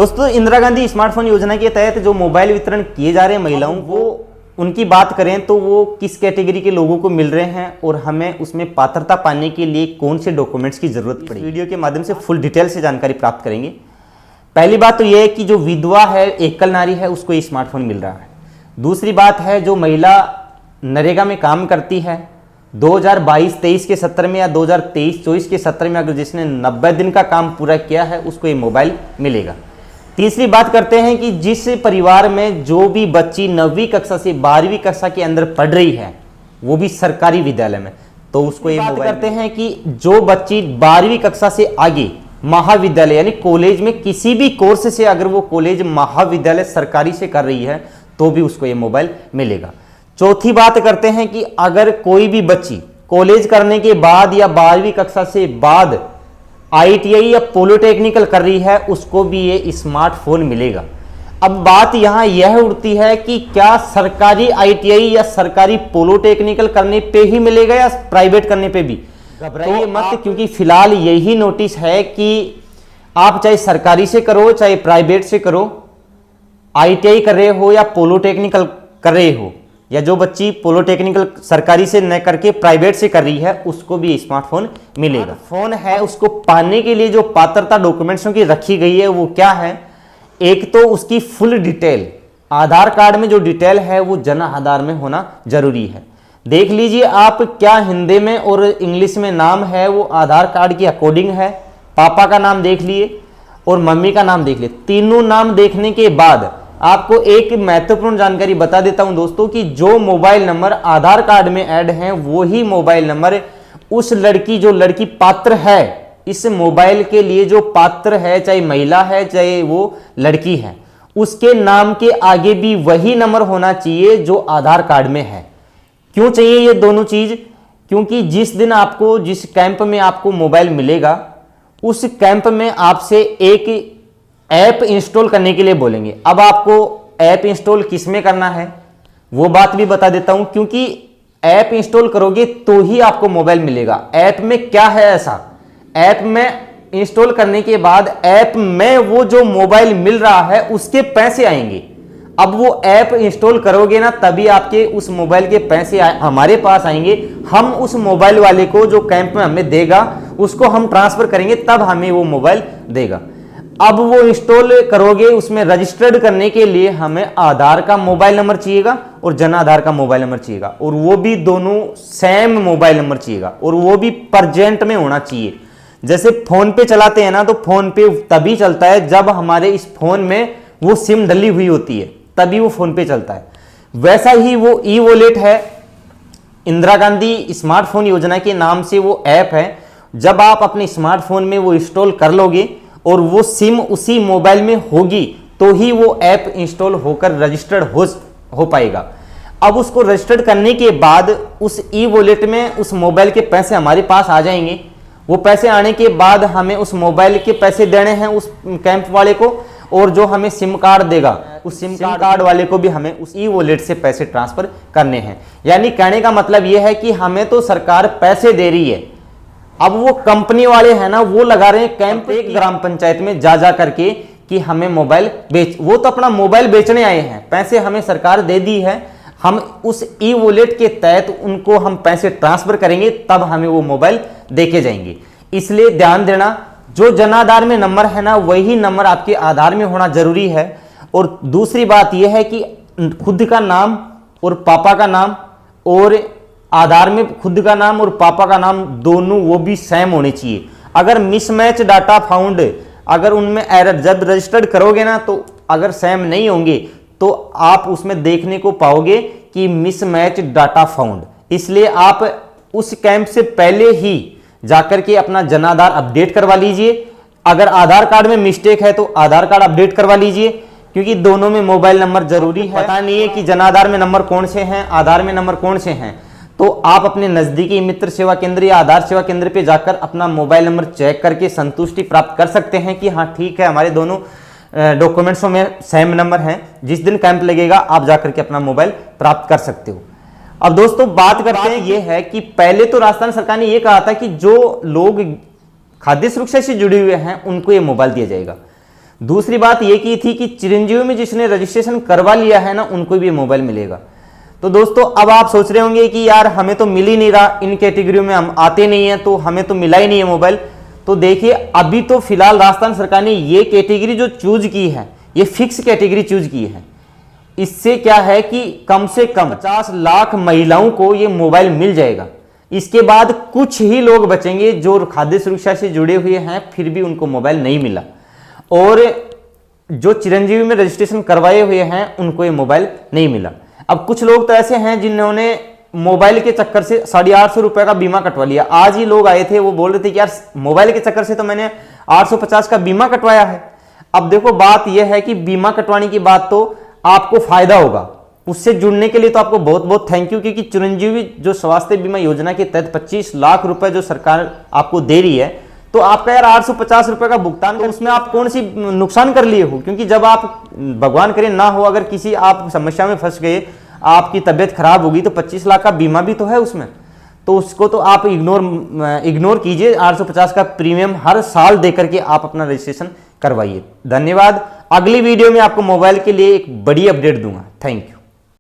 दोस्तों, इंदिरा गांधी स्मार्टफोन योजना के तहत जो मोबाइल वितरण किए जा रहे हैं महिलाओं वो उनकी बात करें तो वो किस कैटेगरी के लोगों को मिल रहे हैं और हमें उसमें पात्रता पाने के लिए कौन से डॉक्यूमेंट्स की जरूरत पड़ेगी, वीडियो के माध्यम से फुल डिटेल से जानकारी प्राप्त करेंगे। पहली बात तो यह है कि जो विधवा है, एकल नारी है, उसको ये स्मार्टफोन मिल रहा है। दूसरी बात है जो महिला नरेगा में काम करती है 2022-23 के सत्र में या 2023-24 के सत्र में अगर जिसने 90 दिन का काम पूरा किया है उसको ये मोबाइल मिलेगा। तीसरी बात करते हैं कि जिस परिवार में जो भी बच्ची 9वीं कक्षा से 12वीं कक्षा के अंदर पढ़ रही है वो भी सरकारी विद्यालय में, तो उसको ये बात करते हैं कि जो बच्ची 12वीं कक्षा से आगे महाविद्यालय यानी कॉलेज में किसी भी कोर्स से अगर वो कॉलेज महाविद्यालय सरकारी से कर रही है तो भी उसको ये मोबाइल मिलेगा। चौथी बात करते हैं कि अगर कोई भी बच्ची कॉलेज करने के बाद या 12वीं कक्षा से बाद ITI या पॉलिटेक्निकल कर रही है उसको भी ये स्मार्टफोन मिलेगा। अब बात यहां यह उठती है कि क्या सरकारी ITI या सरकारी पॉलिटेक्निकल करने पे ही मिलेगा या प्राइवेट करने पे भी? घबराइए मत, क्योंकि फिलहाल यही नोटिस है कि आप चाहे सरकारी से करो चाहे प्राइवेट से करो, ITI कर रहे हो या पॉलिटेक्निकल कर रहे हो, या जो बच्ची पॉलिटेक्निकल सरकारी से न करके प्राइवेट से कर रही है उसको भी स्मार्टफोन मिलेगा। फोन है उसको पाने के लिए जो पात्रता डॉक्यूमेंट्सों की रखी गई है वो क्या है? एक तो उसकी फुल डिटेल, आधार कार्ड में जो डिटेल है वो जन आधार में होना जरूरी है। देख लीजिए आप क्या हिंदी में और इंग्लिश में नाम है वो आधार कार्ड के अकॉर्डिंग है। पापा का नाम देख लिए और मम्मी का नाम देख लिए, तीनों नाम देखने के बाद आपको एक महत्वपूर्ण जानकारी बता देता हूं दोस्तों कि जो मोबाइल नंबर आधार कार्ड में ऐड हैं वो ही मोबाइल नंबर उस लड़की, जो लड़की पात्र है इस मोबाइल के लिए, जो पात्र है चाहे महिला है चाहे वो लड़की है, उसके नाम के आगे भी वही नंबर होना चाहिए जो आधार कार्ड में है। क्यों चाहिए ये दोनों चीज? क्योंकि जिस दिन आपको जिस कैंप में आपको मोबाइल मिलेगा उस कैंप में आपसे एक ऐप इंस्टॉल करने के लिए बोलेंगे। अब आपको ऐप इंस्टॉल किस में करना है वो बात भी बता देता हूं, क्योंकि ऐप इंस्टॉल करोगे तो ही आपको मोबाइल मिलेगा। ऐप में क्या है ऐसा? ऐप में इंस्टॉल करने के बाद ऐप में वो जो मोबाइल मिल रहा है उसके पैसे आएंगे। अब वो ऐप इंस्टॉल करोगे ना तभी आपके उस मोबाइल के पैसे हमारे पास आएंगे। हम उस मोबाइल वाले को जो कैंप में हमें देगा उसको हम ट्रांसफर करेंगे, तब हमें वो मोबाइल देगा। अब वो इंस्टॉल करोगे, उसमें रजिस्टर्ड करने के लिए हमें आधार का मोबाइल नंबर चाहिएगा और जन आधार का मोबाइल नंबर चाहिएगा, और वो भी दोनों सेम मोबाइल नंबर चाहिएगा, और वो भी प्रेजेंट में होना चाहिए। जैसे फोन पे चलाते हैं ना, तो फोन पे तभी चलता है जब हमारे इस फोन में वो सिम डली हुई होती है, तभी वो फोन पे चलता है। वैसा ही वो ई वॉलेट है, इंदिरा गांधी स्मार्टफोन योजना के नाम से वो ऐप है। जब आप अपने स्मार्टफोन में वो इंस्टॉल कर लोगे और वो सिम उसी मोबाइल में होगी तो ही वो ऐप इंस्टॉल होकर रजिस्टर्ड हो पाएगा। अब उसको रजिस्टर्ड करने के बाद उस ई वॉलेट में उस मोबाइल के पैसे हमारे पास आ जाएंगे। वो पैसे आने के बाद हमें उस मोबाइल के पैसे देने हैं उस कैंप वाले को, और जो हमें सिम कार्ड देगा उस सिम कार्ड वाले को भी हमें उस ई वॉलेट से पैसे ट्रांसफर करने हैं। यानी कहने का मतलब यह है कि हमें तो सरकार पैसे दे रही है, अब वो कंपनी वाले हैं ना वो लगा रहे हैं कैंप एक ग्राम पंचायत में जा करके कि हमें मोबाइल बेच, वो तो अपना मोबाइल बेचने आए हैं, पैसे हमें सरकार दे दी है, हम उस ई वॉलेट के तहत उनको हम पैसे ट्रांसफर करेंगे तब हमें वो मोबाइल देके जाएंगे। इसलिए ध्यान देना, जो जन आधार में नंबर है ना वही नंबर आपके आधार में होना जरूरी है। और दूसरी बात यह है कि खुद का नाम और पापा का नाम, और आधार में खुद का नाम और पापा का नाम दोनों वो भी सेम होने चाहिए। अगर मिसमैच डाटा फाउंड, अगर उनमें एरर जब रजिस्टर्ड करोगे ना तो अगर सेम नहीं होंगे तो आप उसमें देखने को पाओगे कि मिसमैच डाटा फाउंड। इसलिए आप उस कैंप से पहले ही जाकर के अपना जन आधार अपडेट करवा लीजिए। अगर आधार कार्ड में मिस्टेक है तो आधार कार्ड अपडेट करवा लीजिए, क्योंकि दोनों में मोबाइल नंबर जरूरी है। पता नहीं है कि जन आधार में नंबर कौन से हैं, आधार में नंबर कौन से हैं, तो आप अपने नजदीकी मित्र सेवा केंद्र या आधार सेवा केंद्र पे जाकर अपना मोबाइल नंबर चेक करके संतुष्टि प्राप्त कर सकते हैं कि हाँ ठीक है, हमारे दोनों डॉक्यूमेंट्सों में सेम नंबर हैं। जिस दिन कैंप लगेगा आप जाकर के अपना मोबाइल प्राप्त कर सकते हो। अब दोस्तों बात करते हैं, ये है कि पहले तो राजस्थान सरकार ने ये कहा था कि जो लोग खाद्य सुरक्षा से जुड़े हुए हैं उनको ये मोबाइल दिया जाएगा। दूसरी बात ये की थी कि चिरंजीवी में जिसने रजिस्ट्रेशन करवा लिया है ना, उनको भी मोबाइल मिलेगा। तो दोस्तों अब आप सोच रहे होंगे कि यार हमें तो मिल ही नहीं रहा, इन कैटेगरियों में हम आते नहीं हैं, तो हमें तो मिला ही नहीं है मोबाइल। तो देखिए अभी तो फिलहाल राजस्थान सरकार ने ये कैटेगरी जो चूज की है, ये फिक्स कैटेगरी चूज की है। इससे क्या है कि कम से कम 50 लाख महिलाओं को ये मोबाइल मिल जाएगा। इसके बाद कुछ ही लोग बचेंगे जो खाद्य सुरक्षा से जुड़े हुए हैं, फिर भी उनको मोबाइल नहीं मिला, और जो चिरंजीवी में रजिस्ट्रेशन करवाए हुए हैं उनको ये मोबाइल नहीं मिला। अब कुछ लोग तो ऐसे हैं जिन्होंने मोबाइल के चक्कर से 850 रुपए का बीमा कटवा लिया। आज ही लोग आए थे, वो बोल रहे थे कि यार मोबाइल के चक्कर से तो मैंने 850 का बीमा कटवाया है। अब देखो बात यह है कि बीमा कटवाने की बात तो आपको फायदा होगा, उससे जुड़ने के लिए तो आपको बहुत बहुत थैंक यू, क्योंकि चिरंजीवी जो स्वास्थ्य बीमा योजना के तहत 25 लाख रुपए जो सरकार आपको दे रही है, तो आपका यार 850 रुपए का भुगतान कर, उसमें आप कौन सी नुकसान कर लिए हो? क्योंकि जब आप भगवान करे ना हो, अगर किसी आप समस्या में फंस गए, आपकी तबीयत खराब होगी, तो 25 लाख का बीमा भी तो है उसमें, तो उसको तो आप इग्नोर कीजिए। 850 का प्रीमियम हर साल देकर के आप अपना रजिस्ट्रेशन करवाइए। धन्यवाद। अगली वीडियो में आपको मोबाइल के लिए एक बड़ी अपडेट दूंगा। Thank you.